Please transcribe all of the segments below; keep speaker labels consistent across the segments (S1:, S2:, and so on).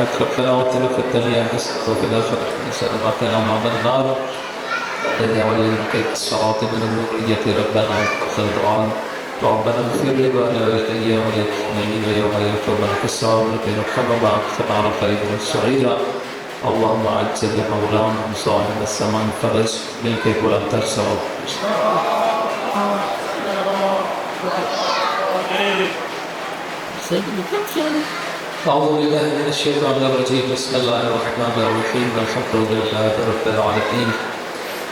S1: ربنا واتنا في الدنيا حسنة وفي الآخرة حسنة وقنا عذاب النار يا ولي الصراط من الذرية ربنا وخير دعاء ربنا اغفر لنا ولي وللمؤمنين يوم يقوم الحساب لكي نرحم بعض خطانا خيرا صغيرا اللهم اعز بمولانا صاحب السماء فرج ملكك ولا تخسر أعوذ بالله من الشيطان الرجيم بسم الله الرحمن الرحيم الحمد لله رب العالمين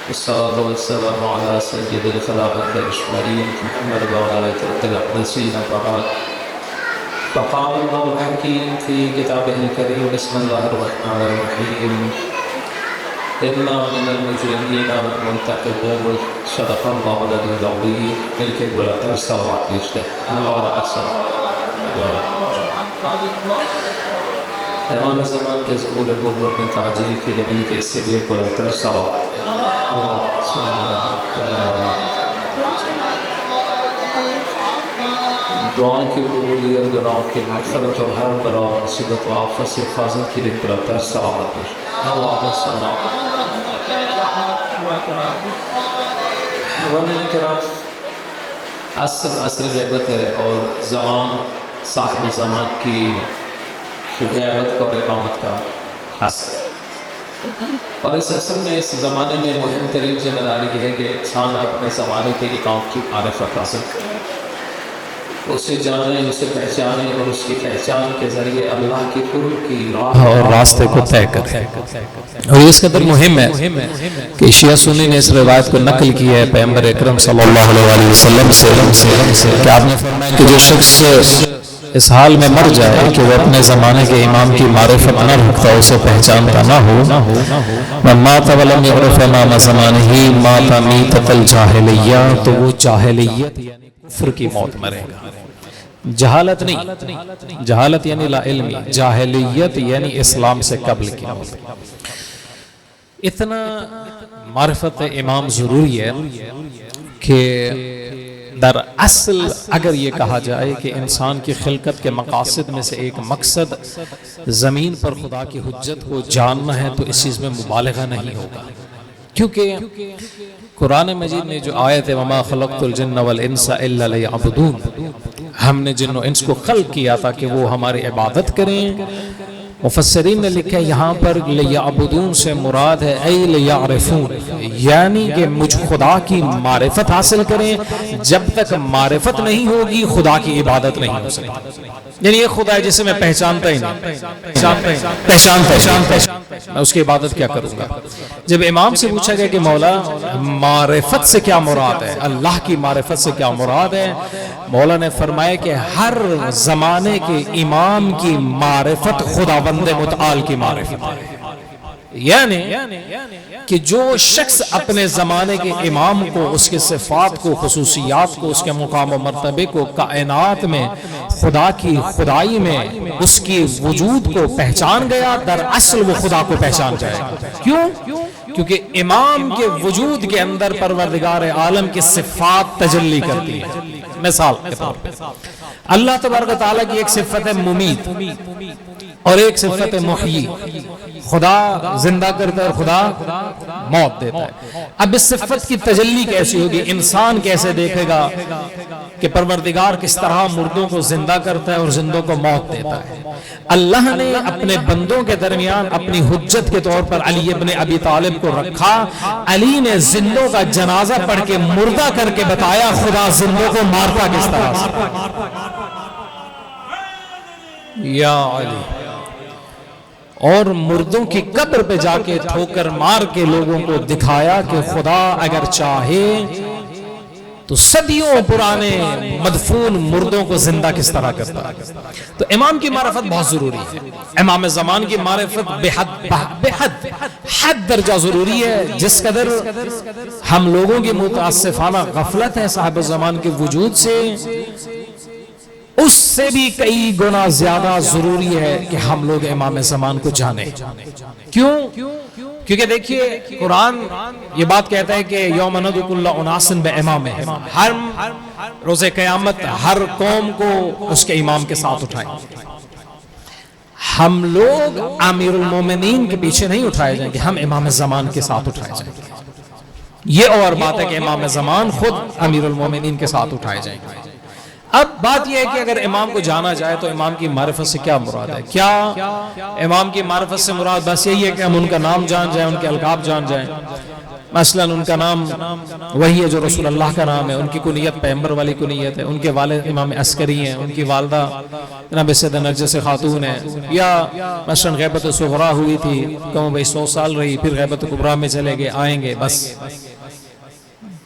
S1: والصلاة والسلام على سيد الخلائق أجمعين محمد وعلى آله القدسين وبعد فقال الله الحكيم في كتابه الكريم بسم الله الرحمن الرحيم إنا من المجرمين منتقمون صدق الله العلي العظيم ملك ولا تنسى وعيشته الله أحسن امام زمان کے ظہور البر میں تعجیل کی نبی کے صدیق ولا تنسى دعا کی قبولیت گناہوں کی مغفرت اور ہر بلا مصیبت و آفت سے حفاظت کے لیے برابر سلامت اللہ سلام حضرات کرام عصر غیبت ہے اور زمان صاحب زمان کی غیبت اور اقامت کا حسن اور اس اصل میں اس زمانے میں مہم ترین ذمہ داری یہ ہے کہ انسان اپنے زمانے کے اقامت کی معرفت حاصل کرے اسے جانے اسے پہچانے اور اس کی پہچان کے ذریعے اللہ کی قرب کی راہ
S2: اور راستے کو طے کرے اور اس قدر مہم ہے کہ شیعہ سنی نے اس روایت کو نقل کی ہے پیغمبر اکرم صلی اللہ علیہ وسلم سے کہ آپ نے فرمایا کہ جو شخص اس حال میں مر جائے کہ وہ اپنے زمانے کے امام کی معرفت نہ رکھتا اسے پہچانتا نہ ہو من مات ولم یعرف امام زمانہ مات میتۃ الجاہلیہ تو وہ جاہلیت یعنی کفر کی موت مرے گا جہالت نہیں جہالت یعنی لا علمی جاہلیت یعنی اسلام سے قبل کی موت اتنا معرفت امام ضروری ہے کہ در اصل اگر یہ کہا جائے کہ انسان کی خلقت کے مقاصد میں سے ایک مقصد زمین پر خدا کی حجت کو جاننا ہے تو اس چیز میں مبالغہ نہیں ہوگا کیونکہ قرآن مجید میں جو آیت ہے وَمَا خَلَقْتُ الْجِنَّ وَالْإِنسَ إِلَّا لِيَعْبُدُونَ ہم نے جن و انس کو خلق کیا تھا کہ وہ ہماری عبادت کریں مفسرین نے لکھا ہے یہاں پر لیعبدون سے مراد ہے ای لیعرفون یعنی کہ مجھ خدا کی معرفت حاصل کریں جب تک معرفت نہیں ہوگی خدا کی عبادت نہیں ہو سکتی یعنی یہ خدا ہے جسے میں پہچانتا ہی نہیں پہچانتا میں اس کی عبادت کیا کروں گا جب امام سے پوچھا گیا کہ مولا معرفت سے کیا مراد ہے اللہ کی معرفت سے کیا مراد ہے مولا نے فرمایا کہ ہر زمانے کے امام کی معرفت خداوند متعال کی معرفت ہے یعنی کہ جو شخص اپنے زمانے کے امام کو اس کے صفات کو خصوصیات کو اس کے مقام و مرتبے کو کائنات میں خدا کی خدائی میں اس کی وجود کو پہچان گیا در اصل وہ خدا کو پہچان جائے گا کیوں؟ کیونکہ امام کے وجود کے اندر پروردگار عالم کی صفات تجلی کرتی ہے مثال کے طور پر اللہ تبارک و تعالیٰ کی ایک صفت ہے ممیت اور ایک صفت ہے محیی خدا زندہ کرتا ہے اور خدا موت دیتا ہے اب اس صفت کی تجلی کیسی ہوگی انسان کیسے دیکھے گا کہ پروردگار کس طرح مردوں کو زندہ کرتا ہے اور زندوں کو موت دیتا ہے اللہ نے اپنے بندوں کے درمیان اپنی حجت کے طور پر علی ابن ابی طالب کو رکھا علی نے زندوں کا جنازہ پڑھ کے مردہ کر کے بتایا خدا زندوں کو مارتا کس طرح سے یا علی اور مردوں کی قبر پہ جا کے ٹھوکر مار کے لوگوں کو دکھایا کہ خدا اگر چاہے تو صدیوں پرانے مدفون مردوں کو زندہ کس طرح کرتا ہے تو امام کی معرفت بہت ضروری ہے امام زمان کی معرفت حد درجہ ضروری ہے جس قدر ہم لوگوں کی متاسفانہ غفلت ہے صاحب زمان کے وجود سے اس سے بھی کئی گنا زیادہ ضروری ہے کہ ہم لوگ امام زمان کو جانیں کیوں؟ کیونکہ دیکھیے قرآن یہ بات کہتا ہے کہ یوم ندعو کل اناس بامامہم ہر روز قیامت ہر قوم کو اس کے امام کے ساتھ اٹھائیں ہم لوگ امیر المومنین کے پیچھے نہیں اٹھائے جائیں گے، ہم امام زمان کے ساتھ اٹھائے جائیں گے۔ یہ اور بات ہے کہ امام زمان خود امیر المومنین کے ساتھ اٹھائے جائیں گے۔ اب بات یہ ہے کہ اگر امام کو جانا جائے تو امام کی معرفت سے کیا مراد ہے؟ کیا امام کی معرفت سے مراد بس یہی ہے کہ ہم ان کا نام جان جائیں، ان کے القاب جان جائیں؟ مثلا ان کا نام وہی ہے جو رسول اللہ کا نام ہے، ان کی کنیت پیغمبر والی کنیت ہے، ان کے والد امام عسکری ہیں، ان کی والدہ جناب سیدہ نرجس خاتون ہے، یا مثلا غیبت صغرا ہوئی تھی، کم و بیش 100 سال رہی، پھر غیبت کبریٰ میں چلے گئے، آئیں گے بس۔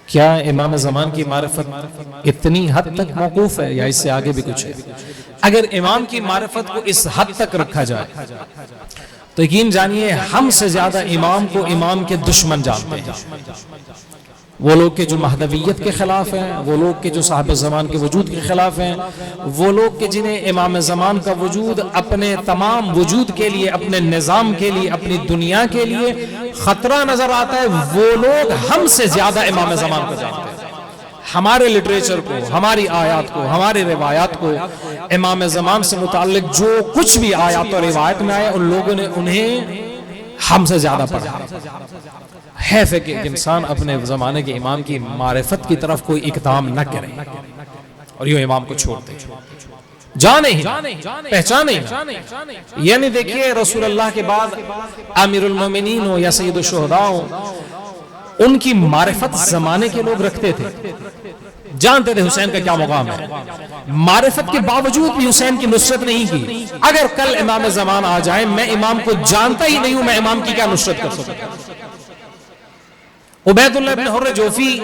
S2: کیا امام زمان کی معرفت اتنی حد تک موقوف ہے یا اس سے آگے بھی کچھ ہے؟ اگر امام کی معرفت کو اس حد تک رکھا جائے تو یقین جانیے ہم سے زیادہ امام کو امام کے دشمن جانتے ہیں، وہ لوگ کے جو مہدویت کے خلاف ہیں، وہ لوگ کے جو صاحب زمان کے وجود کے خلاف ہیں، وہ لوگ کے جنہیں امام زمان کا وجود اپنے تمام وجود کے لیے، اپنے نظام کے لیے، اپنی دنیا کے لیے خطرہ نظر آتا ہے، وہ لوگ ہم سے زیادہ امام زمان کو جانتے ہیں۔ ہمارے لٹریچر کو، ہماری آیات کو، ہماری روایات کو، امام زمان سے متعلق جو کچھ بھی آیات اور روایت میں آئے، ان لوگوں نے انہیں ہم سے زیادہ پڑھا۔ حیف ہے کہ انسان اپنے زمانے کے امام کی معرفت کی طرف کوئی اقدام نہ کرے اور یوں امام کو چھوڑ دے، جانے ہی پہچانے ہی۔ یعنی دیکھیے رسول اللہ کے بعد امیر المومنین ہو یا سید الشہداء ہو، ان کی معرفت زمانے کے لوگ رکھتے تھے، جانتے تھے حسین کا کیا مقام ہے، معرفت کے باوجود بھی حسین کی نصرت نہیں کی۔ اگر کل امام زمان آ جائیں، میں امام کو جانتا ہی نہیں ہوں، میں امام کی کیا نصرت کر سکتا؟ عبید اللہ بن حر جوفی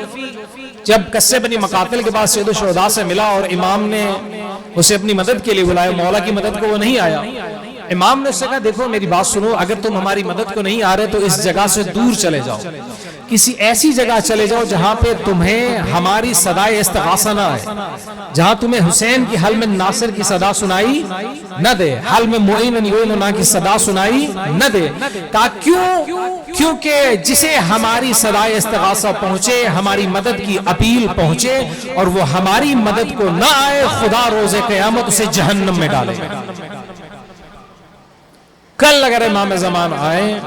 S2: جب قصے بنی مقاتل کے بعد سید الشہداء سے ملا اور امام نے اسے اپنی مدد کے لیے بلایا، مولا کی مدد کو وہ نہیں آیا، امام نے اس سے کہا دیکھو میری بات سنو، اگر تم ہماری مدد کو نہیں آ رہے تو اس جگہ سے دور چلے جاؤ، کسی ایسی جگہ چلے جاؤ جہاں پہ تمہیں ہماری صدائے استغاثہ نہ آئے، جہاں تمہیں حسین کی حل میں ناصر کی صدا سنائی نہ دے، حل میں معین یعیننا کی صدا سنائی نہ دے۔ کہا کیونکہ جسے ہماری صدائے استغاثہ پہنچے، ہماری مدد کی اپیل پہنچے اور وہ ہماری مدد کو نہ آئے، خدا روز قیامت اسے جہنم میں ڈالے گا۔ کل اگر امام زمان آئے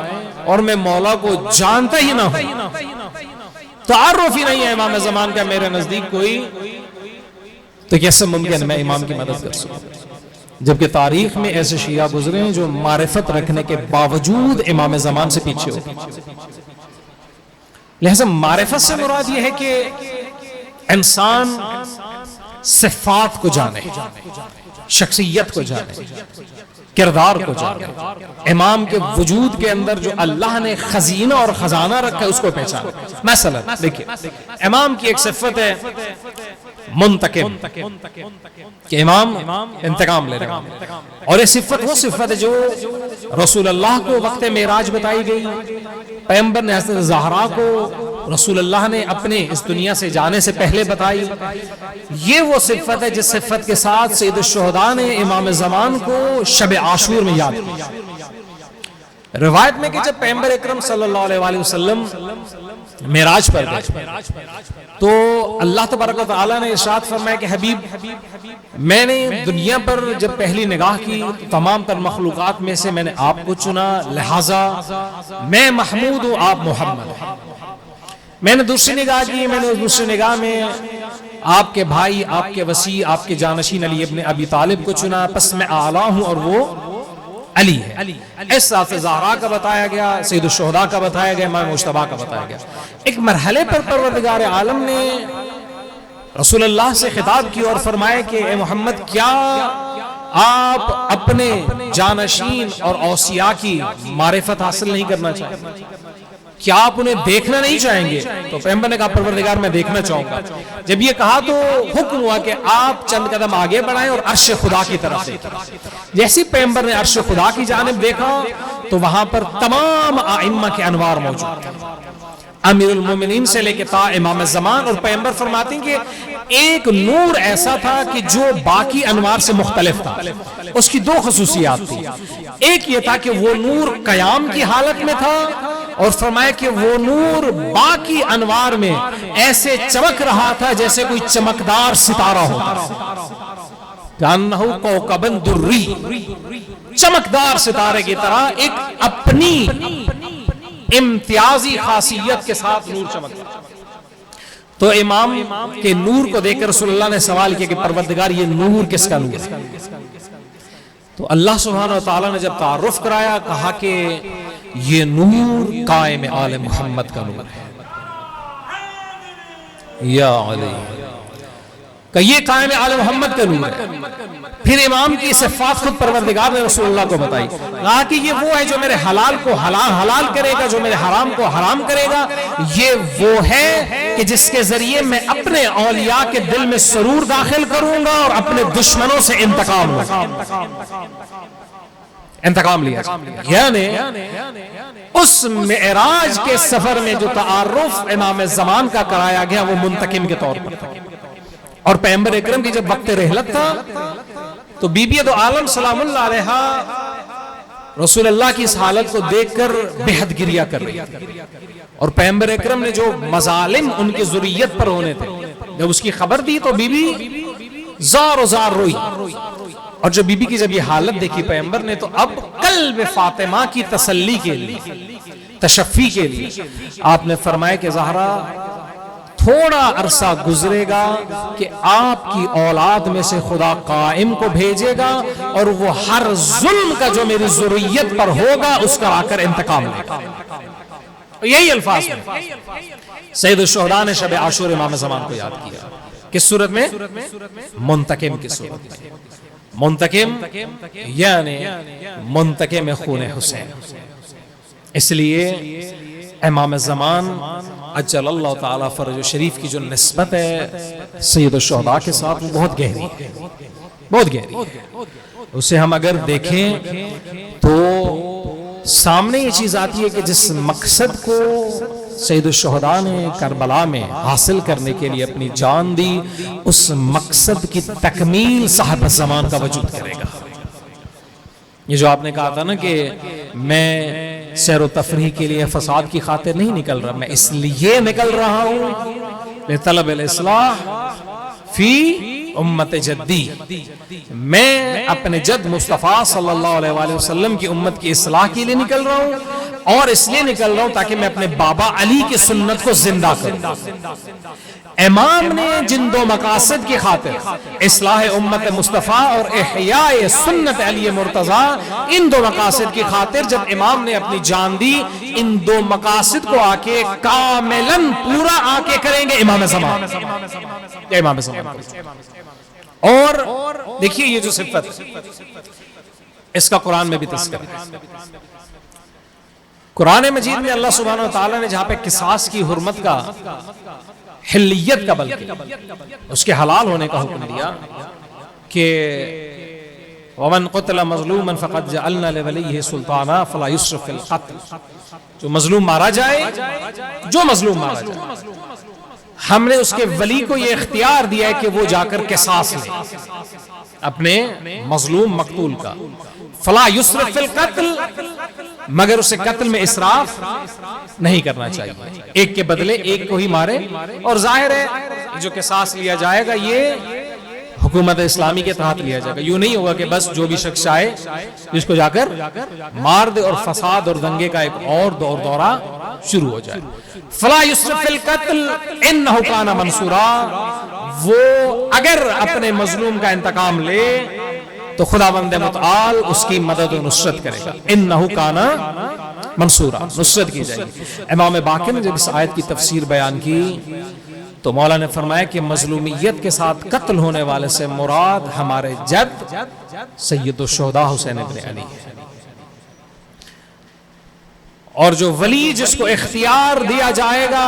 S2: اور میں مولا کو جانتا ہی نہ ہوں، تعارف ہی نہیں ہے امام زمان کا میرے نزدیک کوئی، تو کیسے ممکن ہے میں امام کی مدد کر سکوں؟ جبکہ تاریخ میں ایسے شیعہ گزرے ہیں جو معرفت رکھنے کے باوجود امام زمان سے پیچھے ہو۔ لہذا معرفت سے مراد یہ ہے کہ انسان صفات کو جانے، شخصیت کو جانے، کردار کو جانے، امام کے وجود کے اندر جو اللہ نے خزینہ اور خزانہ رکھا ہے اس کو پہچانے۔ مثلا دیکھیں امام کی ایک صفت ہے منتقم، کہ امام انتقام لے رہا ہے، اور یہ صفت وہ صفت ہے جو رسول اللہ کو وقت معراج بتائی گئی، پیغمبر نے حضرت زہرا کو رسول اللہ نے اپنے اس دنیا سے جانے سے پہلے بتائی۔ یہ وہ صفت ہے جس صفت کے ساتھ سید الشہداء نے امام زمان کو شب عاشور میں یاد کیا۔ روایت میں کہ جب پیغمبر اکرم صلی اللہ علیہ وسلم معراج پر گئے تو اللہ تبارک و تعالیٰ نے ارشاد فرمایا کہ حبیب میں نے دنیا پر جب پہلی نگاہ کی تمام تر مخلوقات میں سے میں نے آپ کو چنا، لہٰذا میں محمود ہوں، آپ محمد ہیں۔ میں نے دوسری نگاہ کی، میں نے دوسری نگاہ میں آپ کے بھائی، آپ کے وسیع، آپ کے جانشین علی ابن ابی طالب کو چنا، پس میں اعلیٰ ہوں اور وہ علی ہے۔ اس ساتھ سے زہرا کا بتایا گیا، سید الشہداء کا بتایا گیا، امام مجتبیٰ کا بتایا گیا۔ ایک مرحلے پر پروردگار عالم نے رسول اللہ سے خطاب کی اور فرمایا کہ اے محمد کیا آپ اپنے جانشین اور اوصیاء کی معرفت حاصل نہیں کرنا چاہتے؟ کیا آپ انہیں دیکھنا نہیں چاہیں گے؟ تو پیغمبر نے کہا پروردگار میں دیکھنا چاہوں گا۔ جب یہ کہا تو حکم ہوا کہ آپ چند قدم آگے بڑھائیں اور عرش خدا کی طرف دیکھیں۔ جیسی پیغمبر نے عرش خدا کی جانب دیکھا تو وہاں پر تمام ائمہ کے انوار موجود تھے، امیر المومنین سے لے کے تا امام زمان، اور پیغمبر فرماتے ہیں کہ ایک نور ایسا تھا کہ جو باقی انوار سے مختلف تھا۔ اس کی دو خصوصیات تھی، ایک یہ تھا کہ وہ نور قیام کی حالت میں تھا، اور فرمایا کہ وہ نور باقی انوار میں ایسے چمک رہا تھا جیسے کوئی چمکدار ستارہ ہوتا۔ کانہ کوکبن دری، چمکدار ستارے کی طرح ایک اپنی امتیازی خاصیت کے ساتھ نور چمکتا۔ تو امام کے نور کو دیکھ کر رسول اللہ نے سوال کیا کہ پروردگار یہ نور کس کا نور ہے؟ تو اللہ سبحانہ وتعالی نے جب تعارف کرایا کہا کہ یہ نور قائم آل محمد کا نور ہے۔ یا علی، کہ یہ قائم آل محمد کا نور ہے۔ پھر امام کی صفات خود پروردگار نے رسول اللہ کو بتائی، کہا کہ یہ وہ ہے جو میرے حلال کو حلال کرے گا، جو میرے حرام کو حرام کرے گا۔ یہ وہ ہے کہ جس کے ذریعے میں اپنے اولیاء کے دل میں سرور داخل کروں گا اور اپنے دشمنوں سے انتقام لیا۔ یعنی اس معراج کے سفر میں جو تعارف امام زمان کا کرایا گیا وہ منتقم کے طور پر تھا، اور پیغمبر اکرم کی جب وقت رحلت تھا تو بی بی دو عالم سلام اللہ علیہا رسول اللہ کی اس حالت کو دیکھ کر بے حد گریہ کر رہی تھی، اور پیغمبر اکرم نے جو مظالم ان کی ذریت پر ہونے تھے جب اس کی خبر دی تو بی بی زار و زار روئی، اور جب بی بی کی جب یہ حالت دیکھی پیغمبر نے تو اب قلب فاطمہ کی تسلی کے لیے، تشفی کے لیے آپ نے فرمایا کہ زہرا تھوڑا عرصہ گزرے گا کہ آپ کی اولاد میں سے خدا قائم کو بھیجے گا اور وہ ہر ظلم کا جو میری ذریت پر ہوگا اس کا آ کر انتقام لے گا۔ یہی الفاظ میں سید الشہداء نے شب عاشور امام زمان کو یاد کیا، کس صورت میں؟ منتقم کی صورت میں۔ منتقم یعنی منتقم خون حسین۔ اس لیے امام زمان اجل اللہ تعالیٰ فرج شریف کی جو نسبت ہے سید الشہداء کے ساتھ وہ بہت گہری ہے، بہت گہری ہے۔ اسے ہم اگر دیکھیں تو سامنے یہ چیز آتی ہے کہ جس مقصد کو سید الشہداء نے کربلا میں حاصل کرنے کے لیے اپنی جان دی، اس مقصد کی تکمیل صاحب زمان کا وجود کرے گا۔ یہ جو آپ نے کہا تھا نا کہ میں سیر و تفریح کے لیے فساد کی خاطر نہیں نکل رہا، میں اس لیے نکل رہا ہوں لطلب الاصلاح فی امت جدی، میں اپنے جد مصطفیٰ صلی اللہ علیہ وآلہ وسلم کی امت کی اصلاح کے لیے نکل رہا ہوں، اور اس لیے نکل رہا ہوں تاکہ میں اپنے بابا علی کی سنت کو زندہ کروں۔ امام نے جن دو مقاصد کی خاطر اصلاح امت مصطفیٰ اور احیاء سنت علی مرتضیٰ، ان دو مقاصد کی خاطر جب امام نے اپنی جان دی، ان دو مقاصد کو آ کے کاملاً پورا آ کے کریں گے امام زمان، امام زمان۔ اور دیکھیے یہ جو صفت اس کا قرآن میں بھی تذکرہ ہے۔ قرآن مجید میں اللہ سبحانہ وتعالی نے جہاں پہ قصاص کی حرمت کا، حلیت کا، بلکہ اس کے حلال ہونے کا حکم دیا کہ وَمَنْ قُتِلَ مَظْلُومًا فَقَدْ جَعَلْنَا لِوَلِيِّهِ سُلْطَانًا فَلَا يُسْرِفْ فِي الْقَتْلِ، جو مظلوم مارا جائے، جو مظلوم مارا جائے، ہم نے اس کے ولی کو یہ اختیار دیا ہے کہ وہ جا کر قصاص لے اپنے مظلوم مقتول کا۔ فَلَا يُسْرِفْ فِي الْقَتْلِ، مگر اسے قتل میں اسراف نہیں کرنا چاہیے، ایک کے بدلے ایک کو ہی مارے۔ اور ظاہر ہے جو قصاص لیا جائے گا یہ حکومت اسلامی کے تحت لیا جائے گا، یوں نہیں ہوگا کہ بس جو بھی شخص آئے جس کو جا کر مار دے اور فساد اور دنگے کا ایک اور دورہ شروع ہو جائے۔ فلا یسرف فی القتل انہ کان منصورا، وہ اگر اپنے مظلوم کا انتقام لے تو خداوند متعال اس کی مدد و نصرت کرے گا، انہ کان منصورا، نصرت کی جائے گی۔ امام باقر نے جب اس آیت کی تفسیر بیان کی تو مولا نے فرمایا کہ مظلومیت کے ساتھ قتل ہونے والے سے مراد ہمارے جد سید الشہداء حسین ابن علی ہے، اور جو ولی جس کو اختیار دیا جائے گا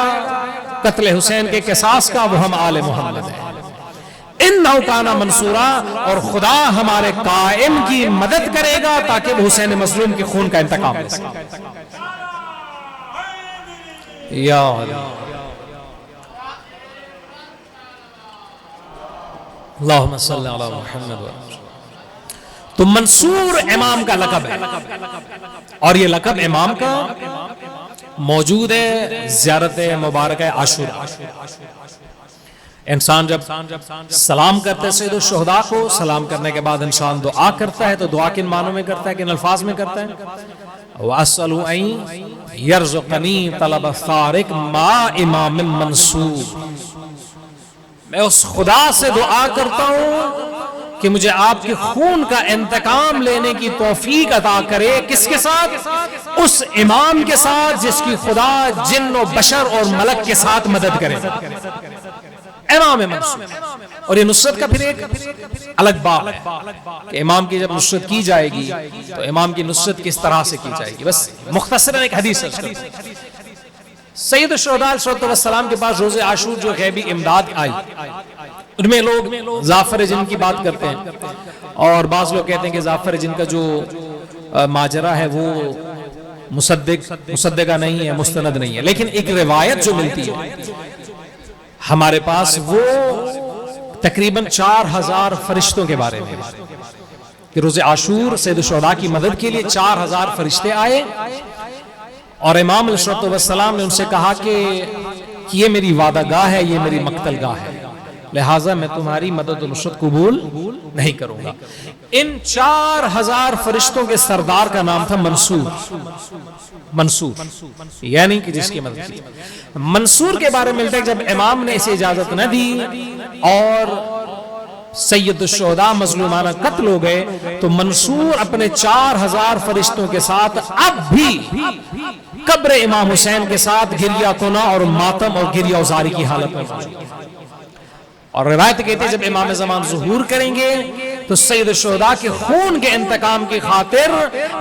S2: قتل حسین کے قصاص کا وہ ہم آل محمد ہیں۔ انہو کانا منصورا، اور خدا ہمارے قائم کی مدد کرے گا تاکہ وہ حسین مظلوم کے خون کا انتقام لے سکے۔ یا اللہم صلی علی محمد۔ تو منصور امام کا لقب ہے، اور یہ لقب امام کا موجود ہے زیارت مبارکہ عاشورہ۔ انسان جب سلام کرتا ہے سید الشہداء کو، سلام کرنے کے بعد انسان دعا کرتا ہے، تو دعا کن معنوں میں کرتا ہے، کن الفاظ میں کرتا ہے؟ وَأَسْأَلُ أَن يَرْزُقَنِي طَلَبَ الثَّارِقِ مَا إِمَامٍ مَنْصُورٍ، میں اس خدا سے دعا کرتا ہوں کہ مجھے آپ کے خون کا انتقام لینے کی توفیق عطا کرے، کس کے ساتھ؟ اس امام کے ساتھ جس کی خدا جن و بشر اور ملک کے ساتھ مدد کرے، امام منصور۔ اور یہ نصرت کا پھر ایک الگ باب ہے کہ امام کی جب نصرت کی جائے گی تو امام کی نصرت کس طرح سے کی جائے گی۔ بس مختصراً ایک حدیث ہے، سید الشہداء علیہ السلام کے پاس روز عاشور جو غیبی امداد آئی، ان میں لوگ ظافر جن کی بات کرتے ہیں، اور بعض لوگ کہتے ہیں کہ ظافر جن کا جو ماجرا ہے وہ مصدقہ نہیں ہے، مستند نہیں ہے، لیکن ایک روایت جو ملتی ہے ہمارے پاس وہ تقریباً 4000 فرشتوں کے بارے میں کہ روز عاشور سید الشہداء کی مدد کے لیے 4000 فرشتے آئے، اور امام علیہ السلام نے ان سے کہا کہ یہ میری وعدہ گاہ ہے، یہ میری مقتل گاہ ہے، لہٰذا میں تمہاری مدد و نصرت قبول نہیں کروں گا۔ ان 4000 فرشتوں کے سردار کا نام تھا منصور، یعنی کہ جس کی مدد کی۔ منصور کے بارے میں ملتا ہے کہ جب امام نے اسے اجازت نہ دی اور سید الشہداء مظلومانہ قتل ہو گئے، تو منصور اپنے 4000 فرشتوں کے ساتھ اب بھی قبر امام حسین کے ساتھ گریہ کنا اور ماتم اور گریہ ازاری کی حالت میں موجود ہے۔ اور روایت کہتے ہیں جب امام زمان ظہور کریں گے تو سید الشہداء کے خون کے انتقام کی خاطر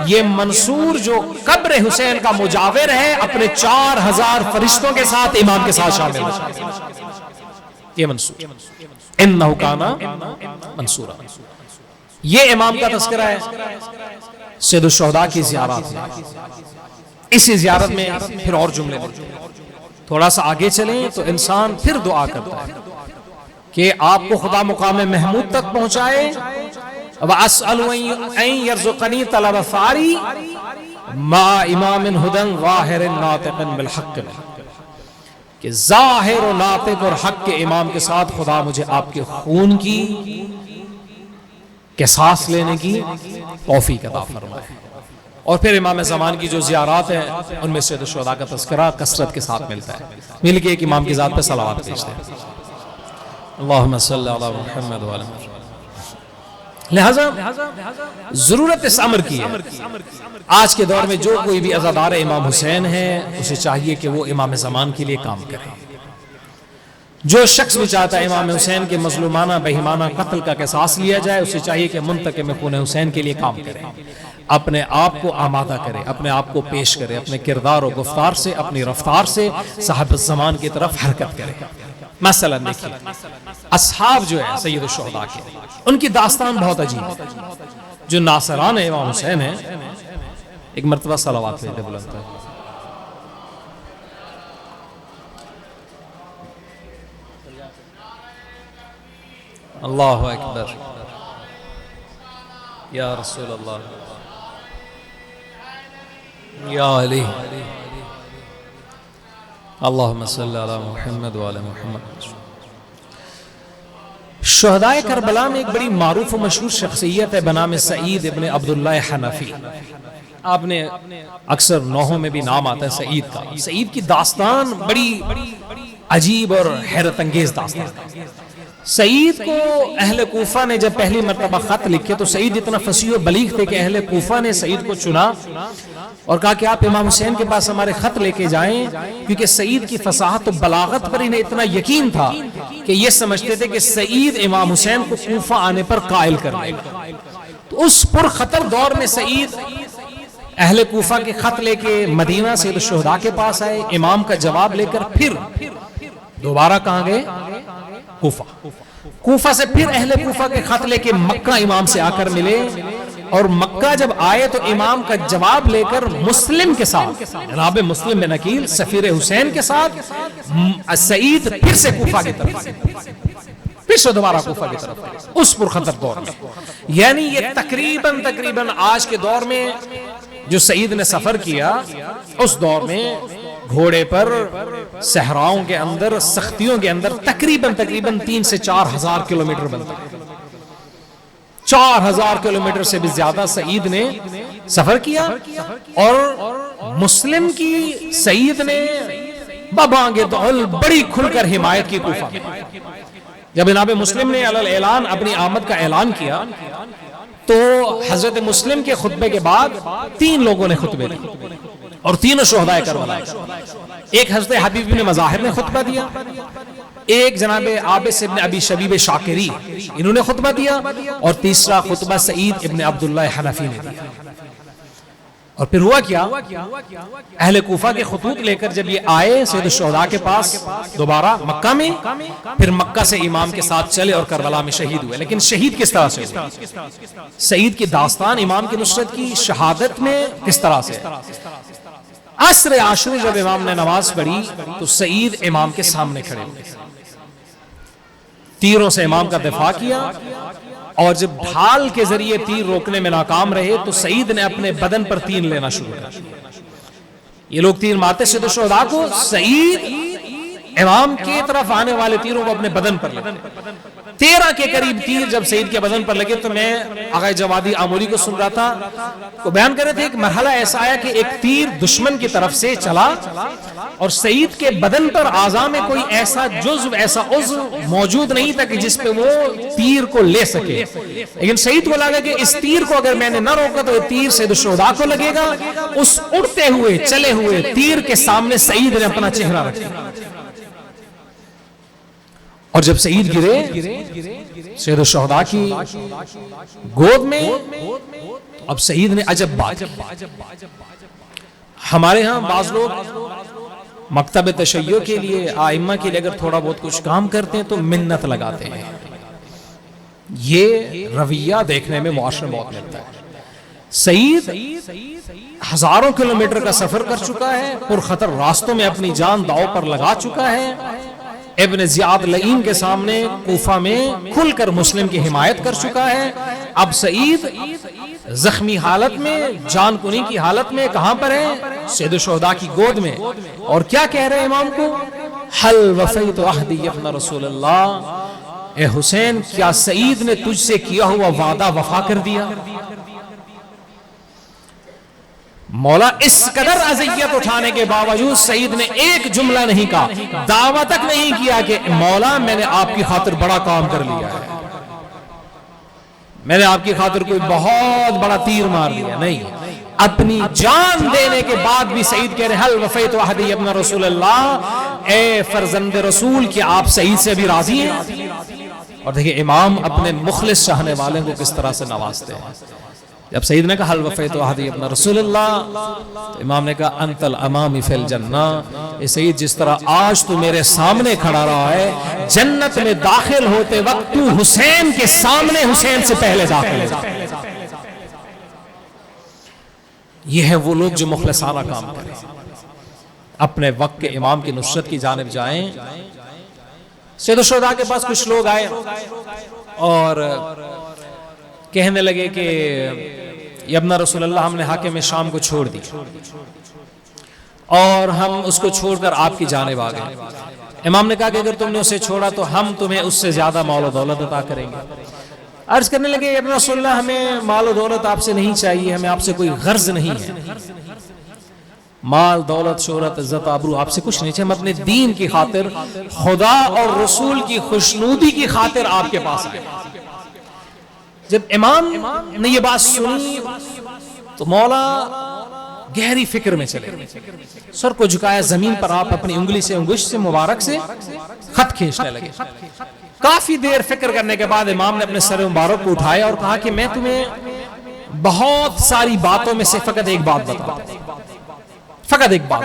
S2: یہ منصور جو قبر حسین کا مجاور ہے اپنے 4000 فرشتوں کے ساتھ امام کے ساتھ شامل ہے۔ یہ منصور انہو کانا منصورا، یہ امام کا تذکرہ ہے۔ سید الشہداء کی زیارت ہے، اسی زیارت میں پھر اور جملے ملتے ہیں۔ تھوڑا سا آگے چلیں تو انسان پھر دعا کرتا ہے کہ آپ کو خدا مقام محمود تک پہنچائے۔ وَأَسْأَلُ أَن يَرْزُقَنِي طَلَبَ ثَارِي مَا إِمَامٍ هُدًى ظَاهِرٍ نَاطِقٍ بِالْحَقِّ، کہ ظاہر و ناطق اور حق کے امام کے ساتھ خدا مجھے آپ کے خون کی قصاص لینے کی توفیق عطا فرمائے۔ اور پھر امام زمان کی جو زیارات ہیں ان میں سید الشہداء کا تذکرہ کثرت کے ساتھ ملتا ہے۔ مل کے ایک امام کی ذات پہ صلوات بھیجتے ہیں، اللہم صلی علی محمد وعلی محمد۔ لہذا ضرورت اس امر کی ہے، آج کے دور میں جو کوئی بھی عزادار امام حسین ہے اسے چاہیے کہ وہ امام زمان کے لیے کام کرے۔ جو شخص بھی چاہتا ہے امام حسین کے مظلومانہ بہیمانہ قتل کا قصاص لیا جائے، اسے چاہیے کہ منتقم خون حسین کے لیے کام کرے، اپنے آپ کو آمادہ کرے، اپنے آپ کو پیش کرے، اپنے کردار و گفتار سے، اپنی رفتار سے صاحب الزمان کی طرف حرکت کرے۔ مثلا دیکھیے اصحاب جو ہے سید الشہداء کے، ان کی داستان بہت عجیب ہے۔ جو ناصران امام حسین ہیں، ایک مرتبہ صلوات پہ بلند ہے، اللہ اکبر یا رسول اللہ یا علی، اللہم صلی علی محمد وعلی محمد۔ شہداء کربلا میں ایک بڑی معروف و مشہور شخصیت ہے بنام سعید ابن عبداللہ حنفی۔ آپ نے اکثر نوحوں میں بھی نام آتا ہے سعید کا۔ سعید کی داستان بڑی عجیب اور حیرت انگیز داستان ہے۔ سعید کو اہل کوفہ نے جب پہلی مرتبہ خط لکھے تو سعید اتنا فصیح و بلیغ تھے کہ اہل کوفہ نے سعید کو چنا اور کہا کہ آپ امام حسین کے پاس ہمارے خط لے کے جائیں، کیونکہ سعید کی فصاحت و بلاغت پر انہیں اتنا یقین تھا کہ یہ سمجھتے تھے کہ سعید امام حسین کو کوفہ آنے پر قائل کر لے گا۔ تو اس پرخطر دور میں سعید اہل کوفہ کے خط لے کے مدینہ سید الشہداء کے پاس آئے، امام کا جواب لے کر پھر دوبارہ کہاں گئے؟ کوفہ۔ کوفہ سے پھر اہل کوفہ کے خط لے کے مکہ امام سے آ کر ملے، اور مکہ جب آئے تو امام کا جواب لے کر مسلم کے ساتھ، جناب مسلم بن عقیل سفیر حسین کے ساتھ سعید پھر سے کوفہ کی طرف، پھر سے دوبارہ کوفہ کی طرف اس پرخطر دور میں۔ یعنی یہ تقریباً آج کے دور میں جو سعید نے سفر کیا، اس دور میں گھوڑے پر صحراؤں کے اندر سختیوں کے اندر تقریباً 3 سے 4 ہزار کلومیٹر بنتا ہے. 4 ہزار کلومیٹر سے بھی زیادہ سعید نے سفر کیا اور مسلم کی سعید نے ببانگ دول بڑی کھل کر حمایت کی کوفہ میں. جب جناب مسلم نے علی الاعلان اپنی آمد کا اعلان کیا تو حضرت مسلم کے خطبے کے بعد 3 لوگوں نے خطبے دیے اور 3 شہداء کربلا. ایک حضرت حبیب بن مظاہر نے خطبہ دیا, ایک جناب عابس ابن ابی شبیب شاکری انہوں نے خطبہ دیا, اور تیسرا خطبہ سعید ابن عبداللہ حنفی نے دیا. اور پھر ہوا کیا, اہل کوفہ کے خطوط لے کر جب یہ آئے سید الشہداء کے پاس دوبارہ مکہ میں, پھر مکہ سے امام کے ساتھ چلے اور کربلا میں شہید ہوئے. لیکن شہید کس طرح سے ہوئے؟ سعید کی داستان امام کی نصرت کی شہادت میں کس طرح سے؟ عصر عاشور جب امام نے نماز پڑھی تو سعید امام کے سامنے کھڑے ہوئے, تیروں سے امام کا دفاع کیا, اور جب ڈھال کے ذریعے تیر روکنے میں ناکام رہے تو سعید نے اپنے بدن پر تیر لینا شروع کر. یہ لوگ تیر مارتے سید الشہداء کو, سعید امام کی طرف آنے والے تیروں کو اپنے بدن پر لگے. 13 کے قریب تیر جب سعید کے بدن پر لگے تو میں آغا جوادی آموری کو سن رہا تھا, وہ بیان کر رہے تھے ایک مرحلہ ایسا آیا کہ ایک تیر دشمن کی طرف سے چلا اور سعید کے بدن پر اعضاء میں کوئی ایسا جزو ایسا عضو موجود نہیں تھا کہ جس پہ وہ تیر کو لے سکے. لیکن سعید کو لگا کہ اس تیر کو اگر میں نے نہ روکا تو یہ تیر سید الشہداء کو لگے گا. اس اڑتے ہوئے چلے ہوئے تیر کے سامنے سعید نے اپنا چہرہ رکھا, اور جب سعید گرے سید الشہداء کی گود میں, اب سعید نے عجب بات. ہمارے ہاں بعض لوگ مکتب تشیع کے لیے ائمہ کے لیے اگر تھوڑا بہت کچھ کام کرتے ہیں تو منت لگاتے ہیں. یہ رویہ دیکھنے میں معاشرے میں بہت ملتا ہے. سعید ہزاروں کلومیٹر کا سفر کر چکا ہے, پرخطر راستوں میں اپنی جان داؤ پر لگا چکا ہے, ابن زیاد لعین کے سامنے کوفہ میں کھل کر مسلم کی حمایت کر چکا ہے. اب سعید زخمی حالت میں, جان کنی کی حالت میں کہاں پر ہے؟ سید الشہداء کی گود میں. اور کیا کہہ رہے ہیں امام کو؟ حل وفیت عہدی ابن رسول اللہ, اے حسین کیا سعید نے تجھ سے کیا ہوا وعدہ وفا کر دیا؟ مولا اس قدر اذیت اٹھانے کے باوجود سعید نے ایک جملہ نہیں کہا, دعویٰ تک نہیں کیا کہ مولا میں نے آپ کی خاطر بڑا کام کر لیا ہے, میں نے آپ کی خاطر کوئی بہت بڑا تیر مار دیا. نہیں, اپنی جان دینے کے بعد بھی سعید کہہ رہے حل وفیت عہدی ابن رسول اللہ, اے فرزند رسول کیا آپ سعید سے بھی راضی ہیں؟ اور دیکھیں امام اپنے مخلص چاہنے والے کو کس طرح سے نوازتے ہیں. جب سعید نے کہا حل وفیت عہدی ابن رسول اللہ تو امام نے کہا انت الامام فی الجنہ, اے سعید جس طرح آج تو میرے سامنے کھڑا رہا ہے, جنت میں داخل ہوتے وقت تو حسین کے سامنے حسین سے پہلے داخل ہے. یہ ہے وہ لوگ جو مخلصانہ کام کریں, اپنے وقت کے امام کی نصرت کی جانب جائیں. سید الشہداء کے پاس کچھ لوگ آئے اور کہنے لگے کہ یا ابن رسول اللہ ہم نے حاکم شام کو چھوڑ دی اور ہم اس کو چھوڑ کر آپ کی جانب آ گئے. امام نے کہا کہ اگر تم نے اسے چھوڑا تو ہم تمہیں اس سے زیادہ مال و دولت عطا کریں گے. عرض کرنے لگے ابن رسول اللہ ہمیں مال و دولت آپ سے نہیں چاہیے, ہمیں آپ سے کوئی غرض نہیں ہے, مال دولت شہرت عزت آبرو آپ سے کچھ نہیں چاہیے, ہم اپنے دین کی خاطر خدا اور رسول کی خوشنودی کی خاطر آپ کے پاس آئے. جب امام نے یہ بات سنی تو مولا گہری فکر میں چلے, سر کو جھکایا زمین پر, آپ اپنی انگلی سے انگشت سے مبارک سے خط کھینچنے لگے. کافی دیر فکر کرنے کے بعد امام نے اپنے سر مبارک کو اٹھایا اور کہا کہ میں تمہیں بہت ساری باتوں میں سے فقط ایک بات بتاؤں, فقط ایک بات.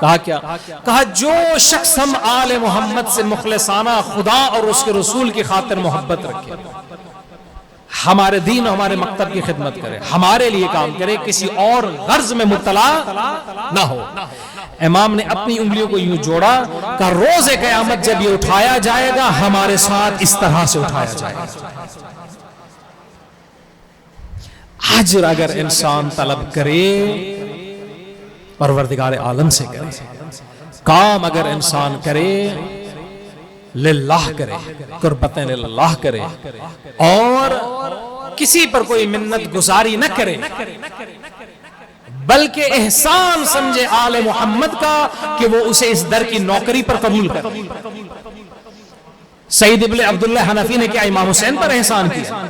S2: کہا کیا؟ کہا جو شخص ہم آل محمد سے مخلصانہ خدا اور اس کے رسول کی خاطر محبت رکھے, ہمارے دین اور ہمارے مکتب کی خدمت کرے, ہمارے لیے کام کرے, کسی اور غرض میں مبتلا نہ ہو. امام نے اپنی انگلیوں کو یوں جوڑا, کہ روز قیامت جب یہ اٹھایا جائے گا ہمارے ساتھ اس طرح سے اٹھایا جائے گا. اجر اگر انسان طلب کرے پروردگار عالم سے کرے. کام اگر انسان کرے للہ کرے، قربتیں للہ کرے، اور کسی پر کوئی منت گزاری نہ کرے، بلکہ احسان سمجھے آل محمد کا کہ وہ اسے اس در کی نوکری پر قبول کرے. سعید ابن عبداللہ حنفی نے کیا امام حسین پر احسان کیا؟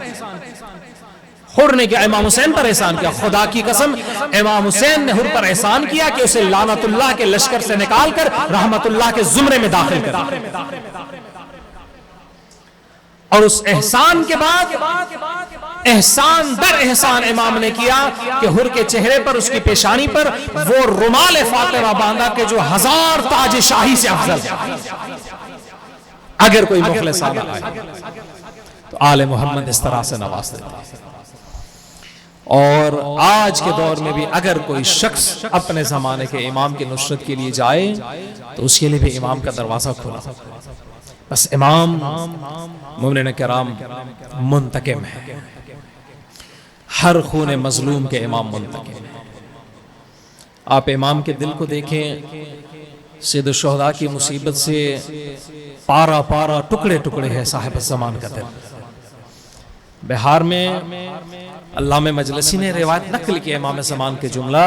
S2: حر نے کیا امام حسین پر احسان کیا؟ خدا کی قسم امام حسین نے حر پر احسان کیا کہ اسے لعنت اللہ کے لشکر سے نکال کر رحمت اللہ کے زمرے میں داخل کر. اور اس احسان کے بعد احسان در احسان امام نے کیا کہ حر کے چہرے پر، اس کی پیشانی پر وہ رومال فاطمہ باندھا کہ جو 1000 تاج شاہی سے افضل ہے. اگر کوئی مخلصانہ آئے تو آل محمد اس طرح سے نواز دیتا ہے. اور آج کے دور میں بھی اگر کوئی شخص اپنے زمانے کے امام کی نصرت کے لیے جائے تو اس کے لیے بھی امام کا دروازہ کھلا. بس امام مومنین کرام منتقم ہے، ہر خون مظلوم کے امام منتقم ہے. آپ امام کے دل کو دیکھیں، سید الشہداء کی مصیبت سے پارا پارا ٹکڑے ٹکڑے ہے صاحب الزمان کا دل. بہار میں علامہ مجلسی نے روایت نقل کی امام زمان کے جملہ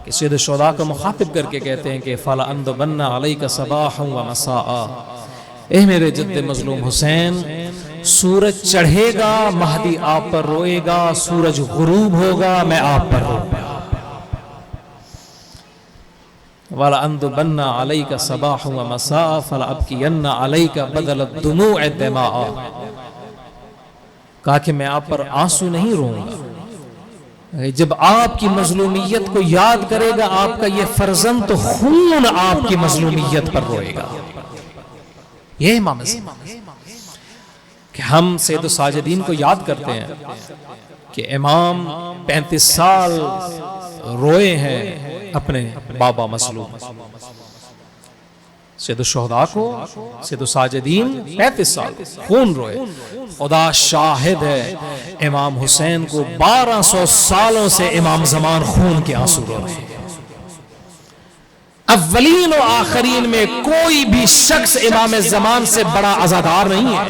S2: کہ سید الشہداء کو مخاطب کر کے کہتے ہیں کہ فَلَأَنْدُبَنَّ عَلَيْكَ صَبَاحًا وَمَسَاءً، اے میرے جد مظلوم حسین، سورج چڑھے گا مہدی آپ پر روئے گا، سورج غروب ہوگا میں آپ پر روؤں گا. وَلَأَنْدُبَنَّ عَلَيْكَ صَبَاحًا وَمَسَاءً فَلَأَبْكِيَنَّ عَلَيْكَ بَدَلَ الدُّمُوعِ الدِّمَاءَ، کہا کہ میں آپ پر آنسو نہیں روؤں گا، جب آپ کی مظلومیت کو یاد کرے گا آپ کا یہ فرزند تو خون آپ کی مظلومیت پر روئے گا. یہ امام کہ ہم سید الساجدین کو یاد کرتے ہیں کہ امام 35 سال روئے ہیں اپنے بابا مظلوم. سید الشہداء کو سید الساجدین 35 سال خون روئے. خدا شاہد ہے امام حسین کو 1200 سالوں سے امام زمان خون کے آنسو رو رہے ہیں. اولین و آخرین میں کوئی بھی شخص امام زمان سے بڑا عزادار نہیں ہے.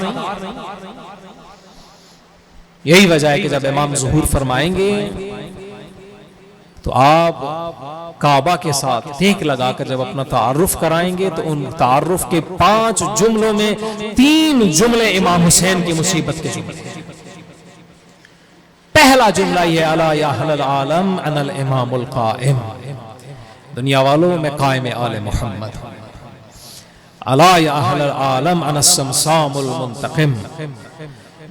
S2: یہی وجہ ہے کہ جب امام ظہور فرمائیں گے تو آپ کعبہ کے ساتھ ٹیک لگا کر جب اپنا تعارف کرائیں گے تو ان تعارف کے 5 جملوں میں 3 جملے امام حسین کی مصیبت کے جملے. پہلا جملہ یہ الا یا اہل العالم انا الامام القائم، دنیا والوں میں قائم آل محمد ہوں. الا یا اہل العالم انا السمسام المنتقم،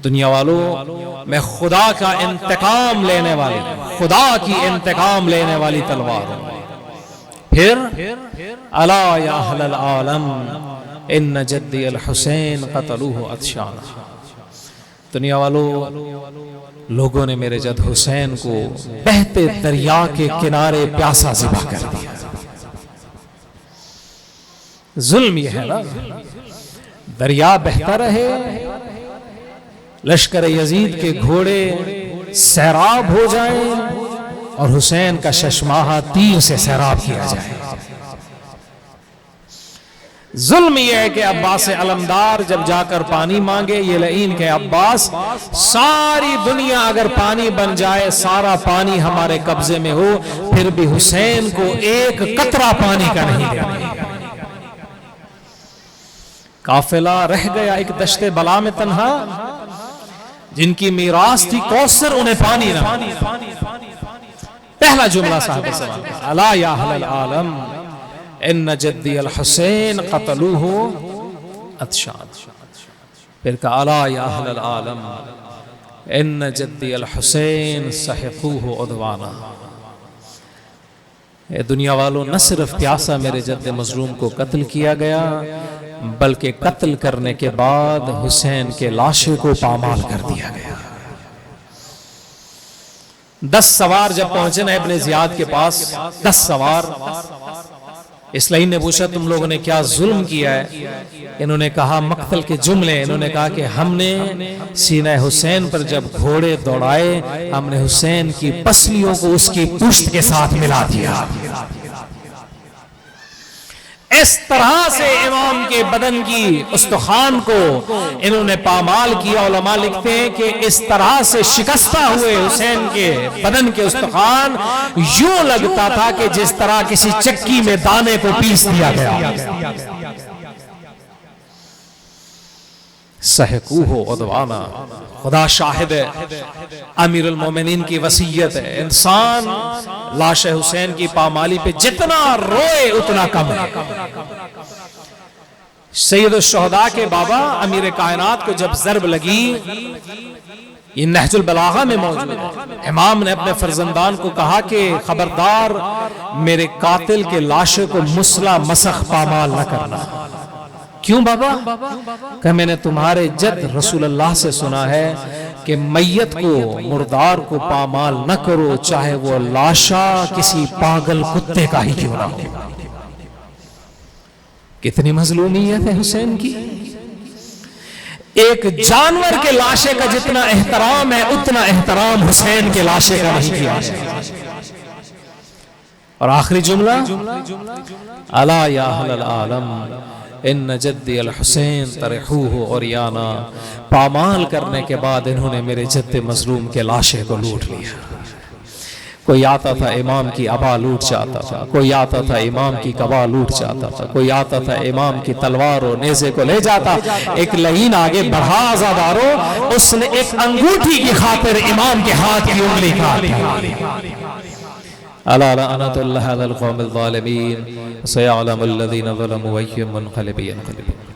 S2: دنیا والوں میں خدا کا انتقام لینے والی، خدا کی انتقام لینے والی تلوار ہوں. پھر الا یا اہل العالم ان جدی الحسین قتلوہ عطشانا، دنیا والوں لوگوں نے میرے جد حسین کو بہتے دریا کے کنارے پیاسا ذبح کر دیا. ظلم یہ ہے نا، دریا بہتا رہے، لشکر یزید کے گھوڑے سیراب ہو جائیں اور حسین کا ششماہا تیر سے سیراب کیا جائے. ظلم یہ ہے کہ عباس علمدار جب جا کر پانی مانگے، یہ لعین کہ عباس ساری دنیا اگر پانی بن جائے، سارا پانی ہمارے قبضے میں ہو، پھر بھی حسین کو ایک قطرہ پانی کا نہیں دیں گے. قافلہ رہ گیا ایک دشت بلا میں تنہا، جن کی میراث تھی کوثر انہیں پانی نہ. پہلا جملہ صاحب سلام الا یا اہل العالم ان جدی الحسین قتلوہ عطشان. پھر کہا الا یا اہل العالم ان جدی الحسین سحقوہ عدوانا. اے دنیا والوں، نہ صرف پیاسا میرے جد مظلوم کو قتل کیا گیا، بلکہ قتل کرنے کے بعد حسین کے لاشے کو پامال کر دیا گیا. 10 سوار جب پہنچے نا ابن زیاد کے پاس، 10 سوار اسلام نے پوچھا تم لوگوں نے کیا ظلم کیا ہے؟ انہوں نے کہا مقتل کے جملے، انہوں نے کہا کہ ہم نے سینہ حسین پر جب گھوڑے دوڑائے ہم نے حسین کی پسلیوں کو اس کی پشت کے ساتھ ملا دیا۔ اس طرح سے امام کے بدن کی استخوان کو انہوں نے پامال کیا۔ علماء لکھتے ہیں کہ اس طرح سے شکستہ ہوئے حسین کے بدن کے استخوان یوں لگتا تھا کہ جس طرح کسی چکی میں دانے کو پیس دیا گیا۔ سحقوہ عدوانا، خدا شاہد ہے، امیر المومنین کی وصیت ہے، انسان لاش حسین کی پامالی پہ جتنا روئے اتنا کم ہے۔ سید الشہداء کے بابا امیر کائنات کو جب ضرب لگی، یہ نہج البلاغہ میں موجود ہے، امام نے اپنے فرزندان کو کہا کہ خبردار میرے قاتل کے لاشے کو مسلح مسخ پامال نہ کرنا۔ کیوں بابا؟ کہ میں نے تمہارے جد رسول اللہ سے سنا ہے کہ میت کو، مردار کو پامال نہ کرو، چاہے وہ لاشا کسی پاگل کتے کا ہی کیوں نہ ہو۔ کتنی مظلومیت ہے حسین کی۔ ایک جانور کے لاشے کا جتنا احترام ہے اتنا احترام حسین کے لاشے کا نہیں کیا۔ اور آخری جملہ، الا یا اہل العالم ان جدی الحسین طرحوہ عریانا، پامال کرنے کے بعد انہوں نے میرے جد مظلوم کے لاشے کو لوٹ لیا۔ کوئی آتا تھا امام کی عبا لوٹ جاتا تھا، کوئی آتا تھا امام کی قبا لوٹ جاتا تھا، کوئی آتا تھا امام کی تلوار و نیزے کو لے جاتا۔ ایک لعین آگے بڑھا عزادارو، اس نے ایک انگوٹھی کی خاطر امام کے ہاتھ کی انگلی کاٹ دی۔ الا لعنت اللہ علی القوم الظالمین سیعلم الذین ظلموا أی منقلب ینقلبون۔